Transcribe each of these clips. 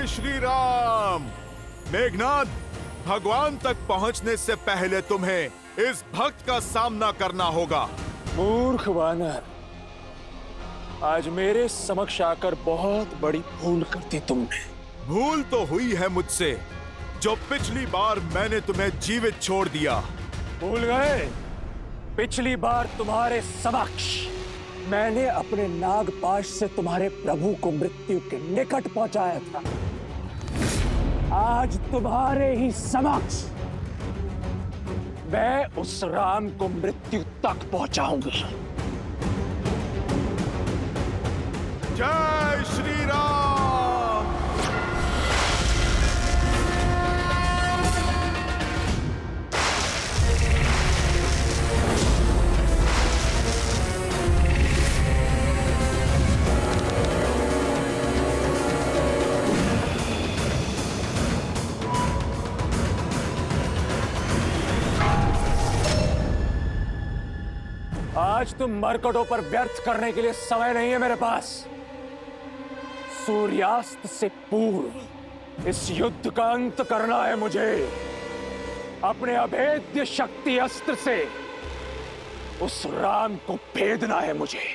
श्री राम। मेघनाद, भगवान तक पहुंचने से पहले तुम्हें इस भक्त का सामना करना होगा। मूर्ख वानर, आज मेरे समक्ष आकर बहुत बड़ी भूल कर दी तुमने। भूल तो हुई है मुझसे, जो पिछली बार मैंने तुम्हें जीवित छोड़ दिया। भूल गए? पिछली बार तुम्हारे समक्ष मैंने अपने नागपाश से तुम्हारे प्रभु को मृत्यु के निकट पहुंचाया था। आज तुम्हारे ही समक्ष मैं उस राम को मृत्यु तक पहुंचाऊंगा। जय श्री राम। आज तुम मरकटों पर व्यर्थ करने के लिए समय नहीं है मेरे पास। सूर्यास्त से पूर्व इस युद्ध का अंत करना है मुझे। अपने अभेद्य शक्ति अस्त्र से उस राम को भेदना है मुझे।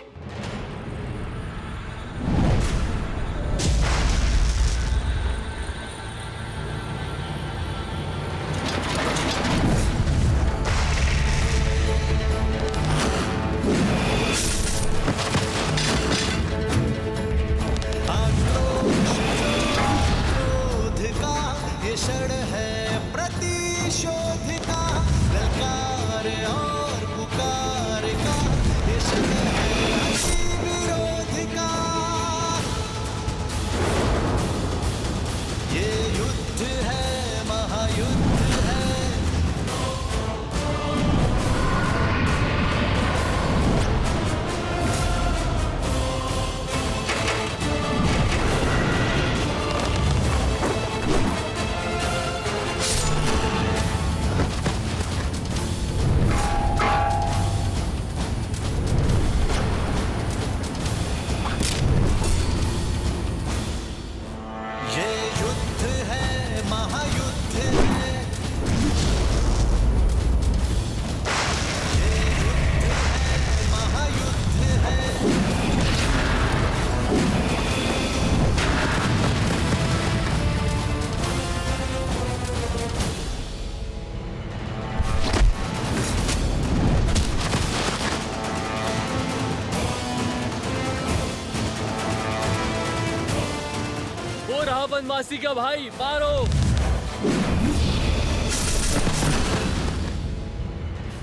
वनवासी का भाई मारो।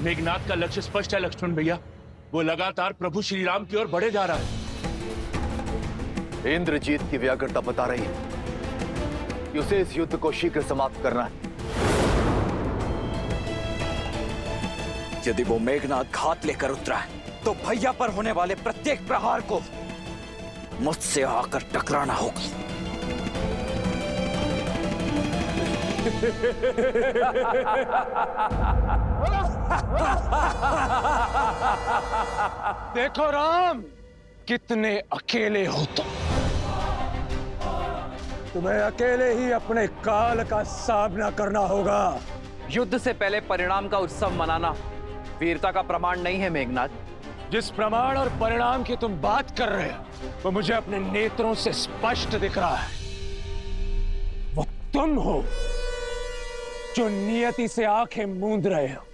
मेघनाद का लक्ष्य स्पष्ट है लक्ष्मण भैया, वो लगातार प्रभु श्री राम की ओर बढ़े जा रहा है। इंद्रजीत की व्याकुलता बता रही है कि उसे इस युद्ध को शीघ्र समाप्त करना है। यदि वो मेघनाद घात लेकर उतरा है तो भैया पर होने वाले प्रत्येक प्रहार को मुझसे आकर टकराना होगा। देखो राम, कितने अकेले हो तुम्हें अकेले ही अपने काल का सामना करना होगा। युद्ध से पहले परिणाम का उत्सव मनाना वीरता का प्रमाण नहीं है मेघनाद। जिस प्रमाण और परिणाम की तुम बात कर रहे हो वो मुझे अपने नेत्रों से स्पष्ट दिख रहा है। वो तुम हो जो नियति से आंखें मूंद रहे हो।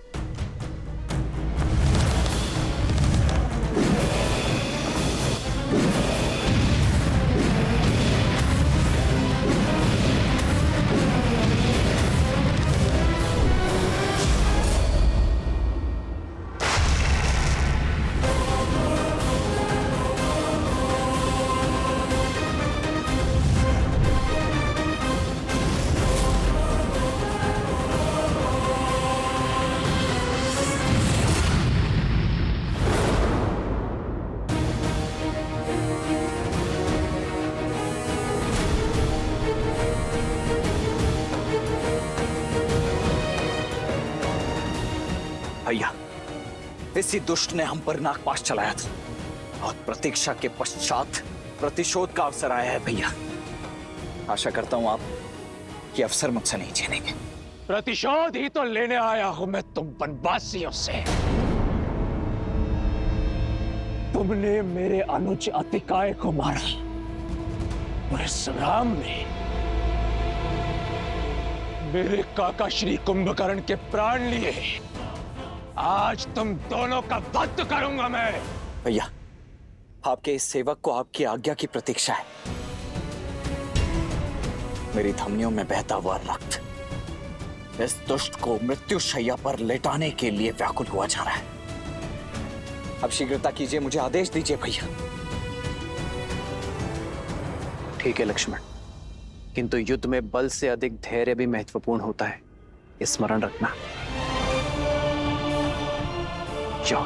भैया, इसी दुष्ट ने हम पर नागपाश चलाया था और प्रतीक्षा के पश्चात प्रतिशोध का अवसर आया है भैया। आशा करता हूं आप ये अवसर मुझसे नहीं छीनेंगे। प्रतिशोध ही तो लेने आया हूं मैं तुम वनवासियों से। तुमने मेरे अनुज अतिकाय को मारा और इस राम ने मेरे काका श्री कुंभकर्ण के प्राण लिए। आज तुम दोनों का वध करूंगा मैं। भैया, आपके इस सेवक को आपकी आज्ञा की प्रतीक्षा है। मेरी धमनियों में बहता हुआ रक्त इस दुष्ट को मृत्यु शैया पर लेटाने के लिए व्याकुल हुआ जा रहा है। अब शीघ्रता कीजिए, मुझे आदेश दीजिए भैया। ठीक है लक्ष्मण, किंतु युद्ध में बल से अधिक धैर्य भी महत्वपूर्ण होता है, ये स्मरण रखना। जाओ।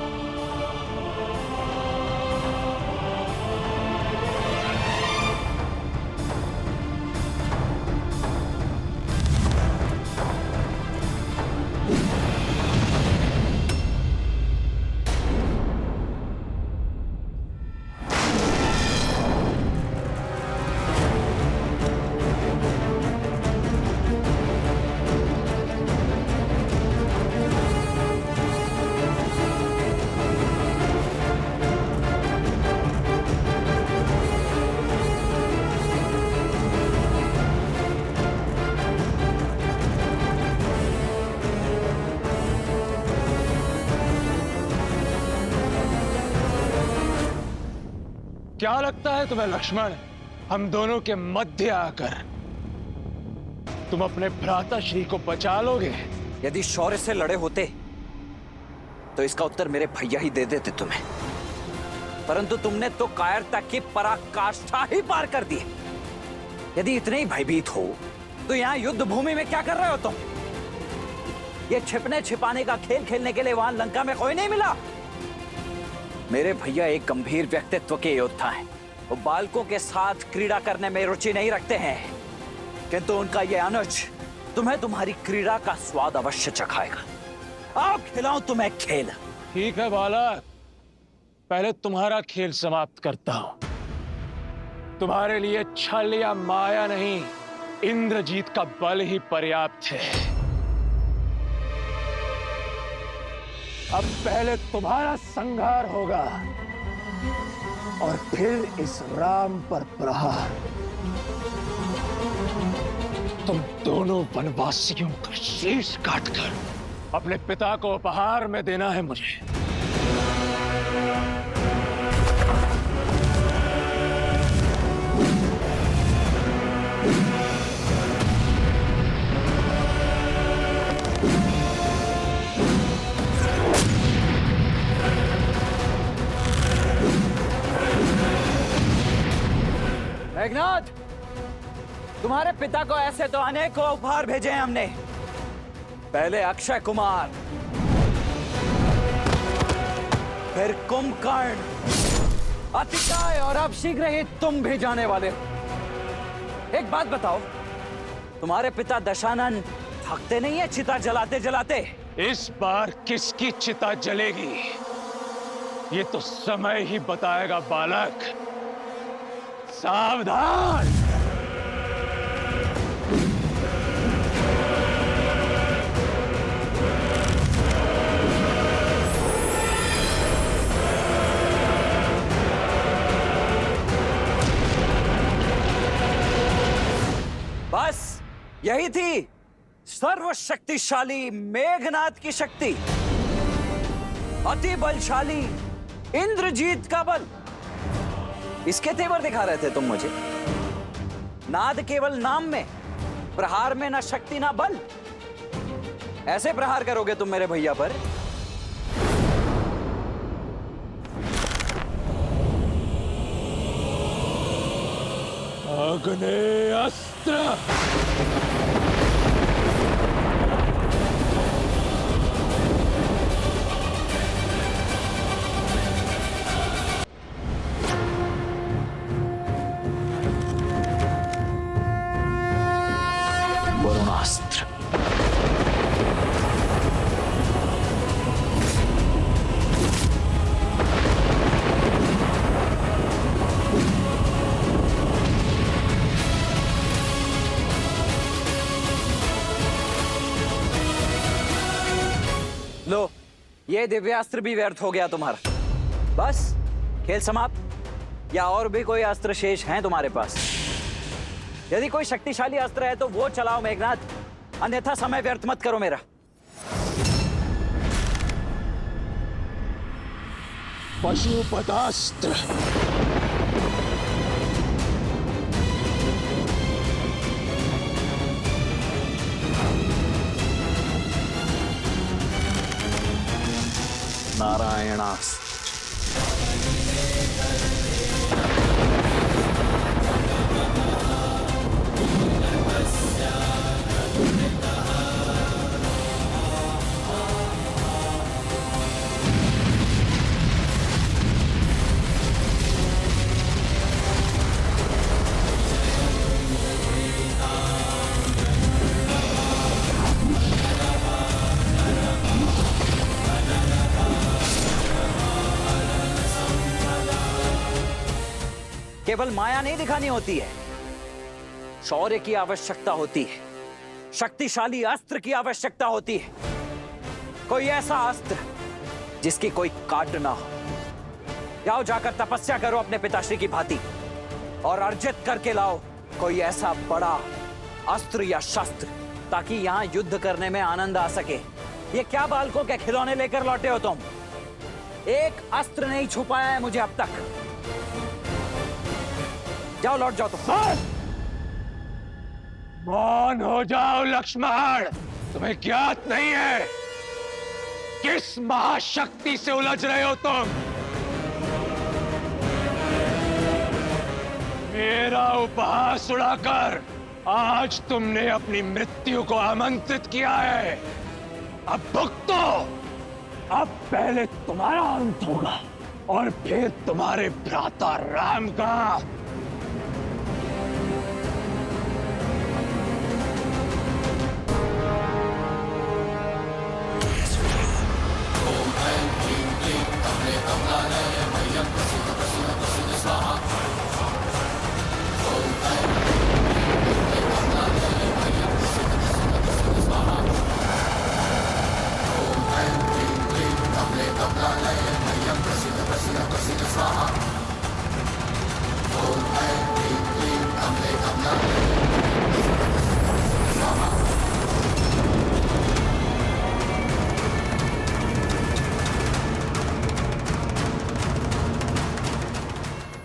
क्या लगता है तुम्हें लक्ष्मण, हम दोनों के मध्य आकर तुम अपने भ्राता श्री को बचा लोगे? यदि शौर्य से लड़े होते तो इसका उत्तर मेरे भैया ही दे देते तुम्हें, परंतु तुमने तो कायरता की पराकाष्ठा ही पार कर दी। यदि इतने ही भयभीत हो तो यहाँ युद्ध भूमि में क्या कर रहे हो तुम? ये छिपने छिपाने का खेल खेलने के लिए वहां लंका में कोई नहीं मिला। मेरे भैया एक गंभीर व्यक्तित्व के योद्धा हैं। वो बालकों के साथ क्रीड़ा करने में रुचि नहीं रखते हैं, किंतु उनका ये अनुज तुम्हें तुम्हारी क्रीड़ा का स्वाद अवश्य चखाएगा। आओ खिलाऊं तुम्हें खेल। ठीक है बालक, पहले तुम्हारा खेल समाप्त करता हूं। तुम्हारे लिए छल या माया नहीं, इंद्रजीत का बल ही पर्याप्त है। अब पहले तुम्हारा संहार होगा और फिर इस राम पर प्रहार। तुम दोनों वनवासियों का शीश काटकर अपने पिता को उपहार में देना है मुझे। मेघनाद, तुम्हारे पिता को ऐसे तो अनेकों उपहार भेजे हैं हमने। पहले अक्षय कुमार, फिर कुंभकर्ण, अतिकाय और अब शीघ्र ही तुम भी जाने वाले हो। एक बात बताओ, तुम्हारे पिता दशानन थकते नहीं है चिता जलाते जलाते? इस बार किसकी चिता जलेगी ये तो समय ही बताएगा बालक। सावधान। बस यही थी सर्वशक्तिशाली मेघनाद की शक्ति, अति बलशाली इंद्रजीत का बल। इसके तेवर दिखा रहे थे तुम मुझे। नाद केवल नाम में, प्रहार में ना शक्ति ना बल। ऐसे प्रहार करोगे तुम मेरे भैया पर? अग्नि अस्त्र। वरुणास्त्र। लो, ये दिव्यास्त्र भी व्यर्थ हो गया तुम्हारा। बस खेल समाप्त। या और भी कोई अस्त्र शेष हैं तुम्हारे पास? यदि कोई शक्तिशाली अस्त्र है तो वो चलाओ मेघनाद, अन्यथा समय व्यर्थ मत करो मेरा। पशुपतास्त्र। नारायणास्त्र। केवल माया नहीं दिखानी होती है, शौर्य की आवश्यकता होती है, शक्तिशाली अस्त्र की आवश्यकता होती है। कोई ऐसा अस्त्र जिसकी कोई काट ना हो। जाओ, जाकर तपस्या करो अपने पिताश्री की भांति और अर्जित करके लाओ कोई ऐसा बड़ा अस्त्र या शस्त्र, ताकि यहां युद्ध करने में आनंद आ सके। ये क्या बालकों के खिलौने लेकर लौटे हो तुम? एक अस्त्र नहीं छुपाया है मुझे अब तक। जाओ, लौट जाओ तुम। मौन हो जाओ लक्ष्मण, तुम्हें ज्ञात नहीं है किस महाशक्ति से उलझ रहे हो तुम। मेरा उपहास उड़ाकर आज तुमने अपनी मृत्यु को आमंत्रित किया है। अब भुगतो। अब पहले तुम्हारा अंत होगा और फिर तुम्हारे भ्राता राम का।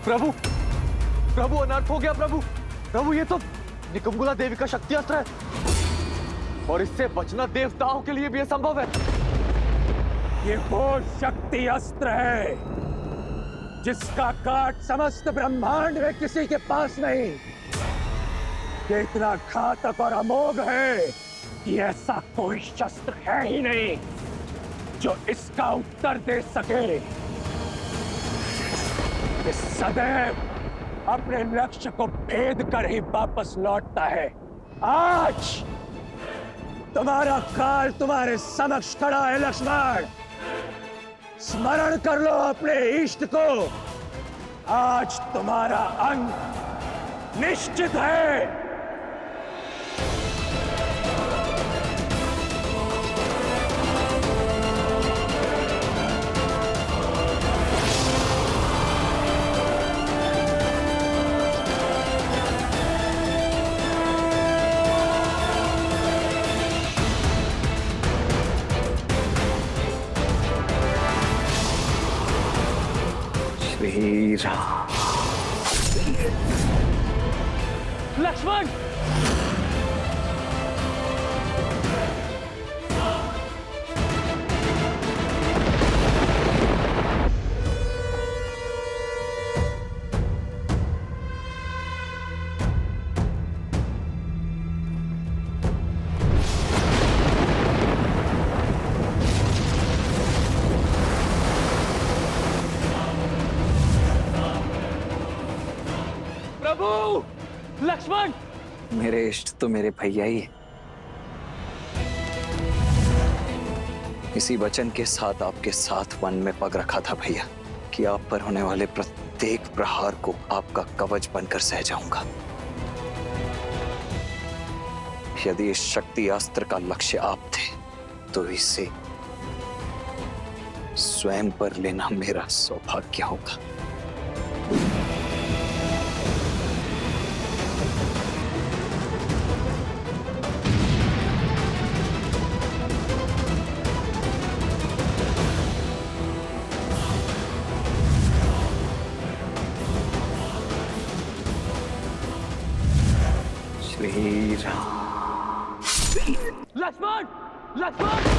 प्रभु, प्रभु अनर्थ हो गया प्रभु। प्रभु, ये तो निकुंभला देवी का शक्ति अस्त्र है और इससे बचना देवताओं के लिए भी असंभव है। ये वो शक्ति अस्त्र है जिसका काट समस्त ब्रह्मांड में किसी के पास नहीं। ये इतना घातक और अमोघ है कि ऐसा कोई शस्त्र है ही नहीं जो इसका उत्तर दे सके। ये सदैव अपने लक्ष्य को भेद कर ही वापस लौटता है। आज तुम्हारा काल तुम्हारे समक्ष खड़ा है लक्ष्मण। स्मरण कर लो अपने इष्ट को। आज तुम्हारा अंत निश्चित है। लक्ष्मण, प्रभु, लक्ष्मण। मेरे इष्ट तो मेरे भैया ही है। इसी वचन के साथ आपके साथ वन में पग रखा था भैया कि आप पर होने वाले प्रत्येक प्रहार को आपका कवच बनकर सह जाऊंगा। यदि इस शक्ति अस्त्र का लक्ष्य आप थे तो इसे स्वयं पर लेना मेरा सौभाग्य होगा। श्री राम। लक्ष्मण, लक्ष्मण!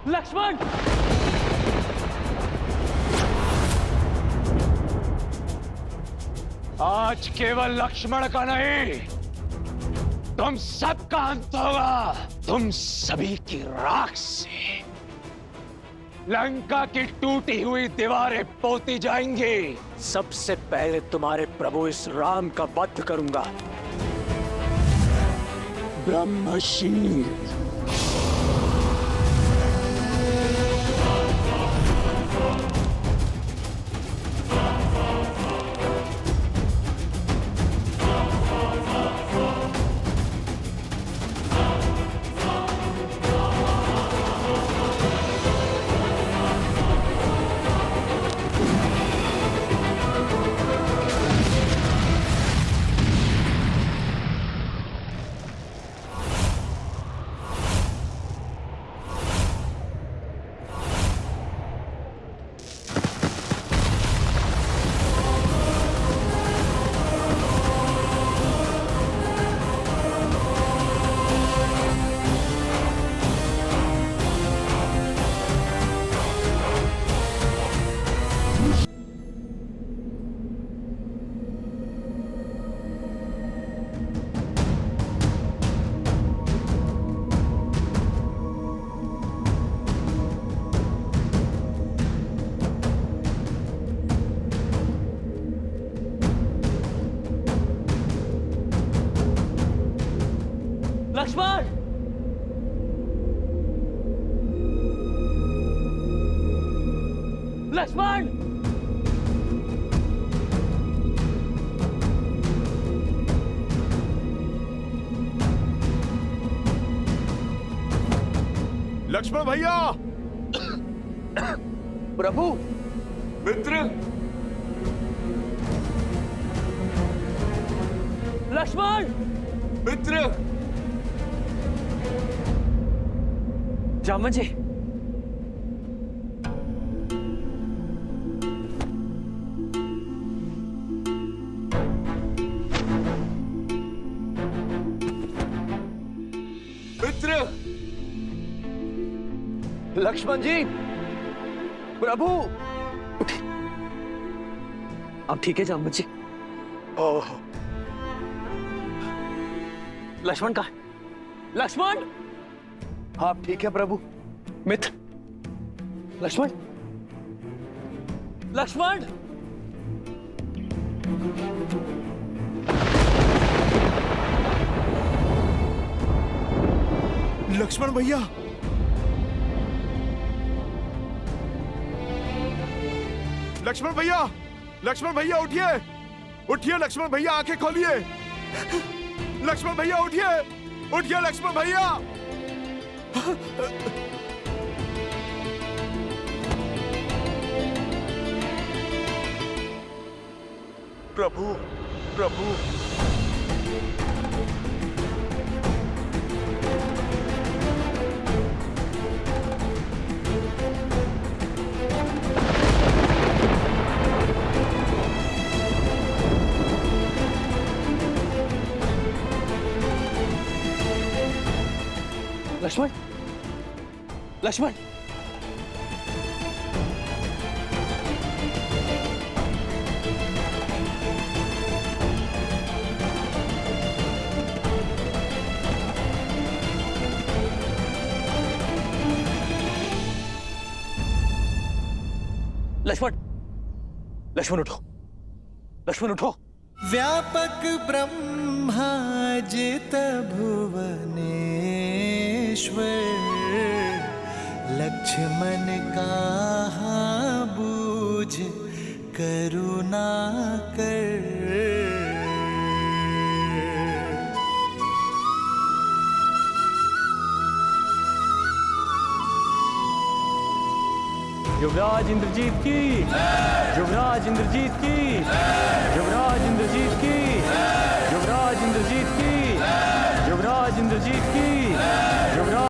लक्ष्मण! आज केवल लक्ष्मण का नहीं, तुम सबका अंत होगा। तुम सभी की राख से लंका की टूटी हुई दीवारें पोती जाएंगी। सबसे पहले तुम्हारे प्रभु इस राम का वध करूंगा। ब्रह्मशील। लक्ष्मण! लक्ष्मण! लक्ष्मण भैया! प्रभु! मित्र! लक्ष्मण! मित्र! जामन जी, मित्र! लक्ष्मण जी, प्रभु! उठिए। आप ठीक है जामन जी? ओह, लक्ष्मण कहाँ है? लक्ष्मण! आप ठीक है प्रभु? मित्र, लक्ष्मण! लक्ष्मण! लक्ष्मण भैया! लक्ष्मण भैया! लक्ष्मण भैया उठिए! उठिए लक्ष्मण भैया, आंखें खोलिए! लक्ष्मण भैया उठिए! उठिए लक्ष्मण भैया! प्रभु, प्रभु! लक्ष्मण! लक्ष्मण! लक्ष्मण! लक्ष्मण उठो! लक्ष्मण उठो! व्यापक ब्रह्मा जित भुवनेश्वर, लक्ष्मण कहाँ मुझ करुणा कर। युवराज इंद्रजीत की, युवराज इंद्रजीत की, युवराज इंद्रजीत की, युवराज इंद्रजीत की, युवराज इंद्रजीत की।